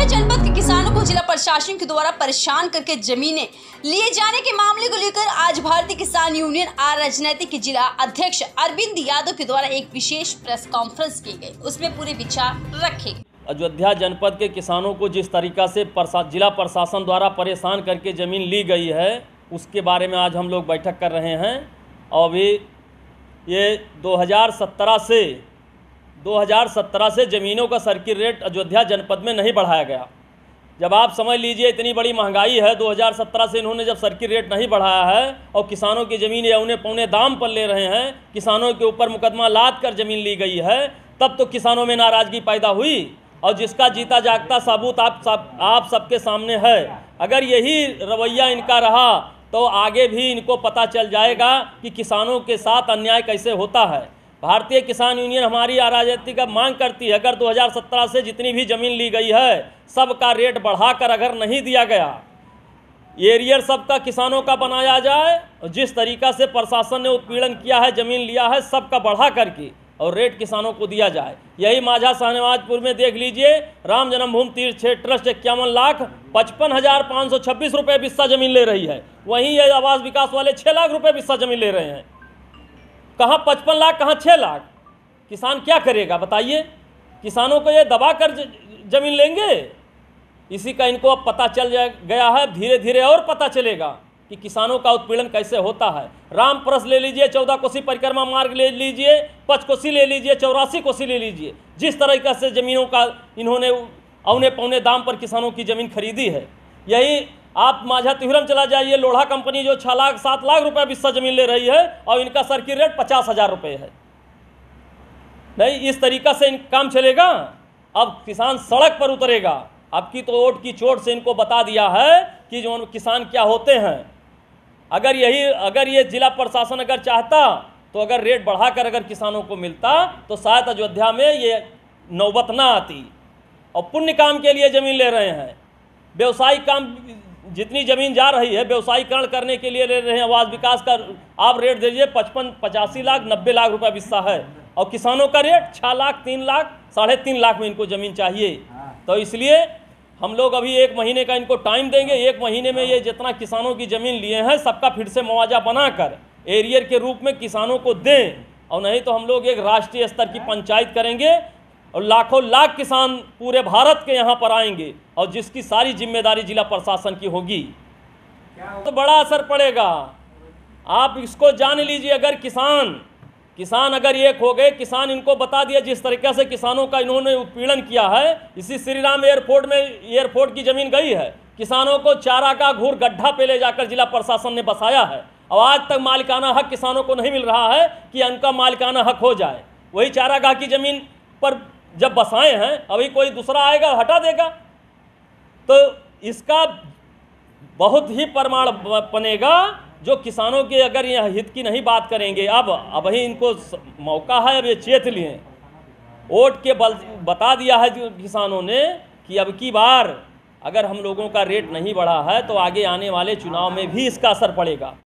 जनपद के किसानों को जिला प्रशासन के द्वारा परेशान करके जमीनें लिए जाने के मामले को लेकर आज भारतीय किसान यूनियन आर राजनीति के जिला अध्यक्ष अरविंद यादव के द्वारा एक विशेष प्रेस कॉन्फ्रेंस की गई। उसमें पूरे विचार रखे गए। अयोध्या जनपद के किसानों को जिस तरीका से जिला प्रशासन द्वारा परेशान करके ज़मीन ली गई है, उसके बारे में आज हम लोग बैठक कर रहे हैं। और अभी ये 2017 से ज़मीनों का सर्किट रेट अयोध्या जनपद में नहीं बढ़ाया गया। जब आप समझ लीजिए इतनी बड़ी महंगाई है, 2017 से इन्होंने जब सर्किट रेट नहीं बढ़ाया है और किसानों की ज़मीन औने पौने दाम पर ले रहे हैं, किसानों के ऊपर मुकदमा लाद कर ज़मीन ली गई है, तब तो किसानों में नाराज़गी पैदा हुई। और जिसका जीता जागता सबूत आप सबके सामने है। अगर यही रवैया इनका रहा तो आगे भी इनको पता चल जाएगा कि किसानों के साथ अन्याय कैसे होता है। भारतीय किसान यूनियन हमारी राजनीति का मांग करती है, अगर 2017 से जितनी भी ज़मीन ली गई है सबका रेट बढ़ाकर अगर नहीं दिया गया, एरियर सबका किसानों का बनाया जाए। और जिस तरीक़ा से प्रशासन ने उत्पीड़न किया है, ज़मीन लिया है, सबका बढ़ा करके और रेट किसानों को दिया जाए। यही माझा शाहनवाजपुर में देख लीजिए, राम जन्मभूमि तीर्थ क्षेत्र ट्रस्ट 51,55,526 रुपये बिस्सा ज़मीन ले रही है। वहीं ये आवास विकास वाले 6 लाख रुपये बिस्सा ज़मीन ले रहे हैं। कहाँ 55 लाख, कहाँ 6 लाख। किसान क्या करेगा बताइए? किसानों को ये दबा कर ज़मीन लेंगे। इसी का इनको अब पता चल गया है, धीरे धीरे और पता चलेगा कि किसानों का उत्पीड़न कैसे होता है। रामप्रस ले लीजिए, 14 कोसी परिक्रमा मार्ग ले लीजिए, 5 कोसी ले लीजिए, 84 कोसी ले लीजिए। जिस तरीक़े से ज़मीनों का इन्होंने औने पौने दाम पर किसानों की ज़मीन खरीदी है। यही आप माझा तिहुरम चला जाइए, लोढ़ा कंपनी जो 6 लाख 7 लाख रुपये बिस्सा ज़मीन ले रही है और इनका सर्किट रेट 50,000 रुपये है। नहीं, इस तरीक़ा से काम चलेगा। अब किसान सड़क पर उतरेगा। अब की तो वोट की चोट से इनको बता दिया है कि जो किसान क्या होते हैं। अगर ये जिला प्रशासन अगर चाहता तो अगर रेट बढ़ाकर अगर किसानों को मिलता तो शायद अयोध्या में ये नौबत ना आती। और पुण्य काम के लिए ज़मीन ले रहे हैं। व्यवसायिक काम जितनी ज़मीन जा रही है व्यवसायीकरण करने के लिए ले रहे हैं। आवास विकास का आप रेट दीजिए 55, 85 लाख, 90 लाख रुपये बिस्सा है। और किसानों का रेट 6 लाख, 3 लाख, 3.5 लाख में इनको ज़मीन चाहिए। तो इसलिए हम लोग अभी 1 महीने का इनको टाइम देंगे। 1 महीने में ये जितना किसानों की ज़मीन लिए हैं सबका फिर से मुआवजा बनाकर एरियर के रूप में किसानों को दें। और नहीं तो हम लोग एक राष्ट्रीय स्तर की पंचायत करेंगे और लाखों लाख किसान पूरे भारत के यहाँ पर आएंगे और जिसकी सारी जिम्मेदारी जिला प्रशासन की होगी। तो बड़ा असर पड़ेगा। आप इसको जान लीजिए। अगर किसान अगर एक हो गए, किसान इनको बता दिया जिस तरीके से किसानों का इन्होंने उत्पीड़न किया है। इसी श्रीराम एयरपोर्ट की ज़मीन गई है, किसानों को चारागाह घूर गड्ढा पे ले जाकर जिला प्रशासन ने बसाया है। और आज तक मालिकाना हक किसानों को नहीं मिल रहा है कि उनका मालिकाना हक हो जाए। वही चारागाह की ज़मीन पर जब बसाए हैं, अभी कोई दूसरा आएगा हटा देगा। तो इसका बहुत ही प्रमाण बनेगा जो किसानों के अगर यह हित की नहीं बात करेंगे। अब ही इनको मौका है, अब ये चेत लिए। वोट के बल बता दिया है किसानों ने कि अब की बार अगर हम लोगों का रेट नहीं बढ़ा है तो आगे आने वाले चुनाव में भी इसका असर पड़ेगा।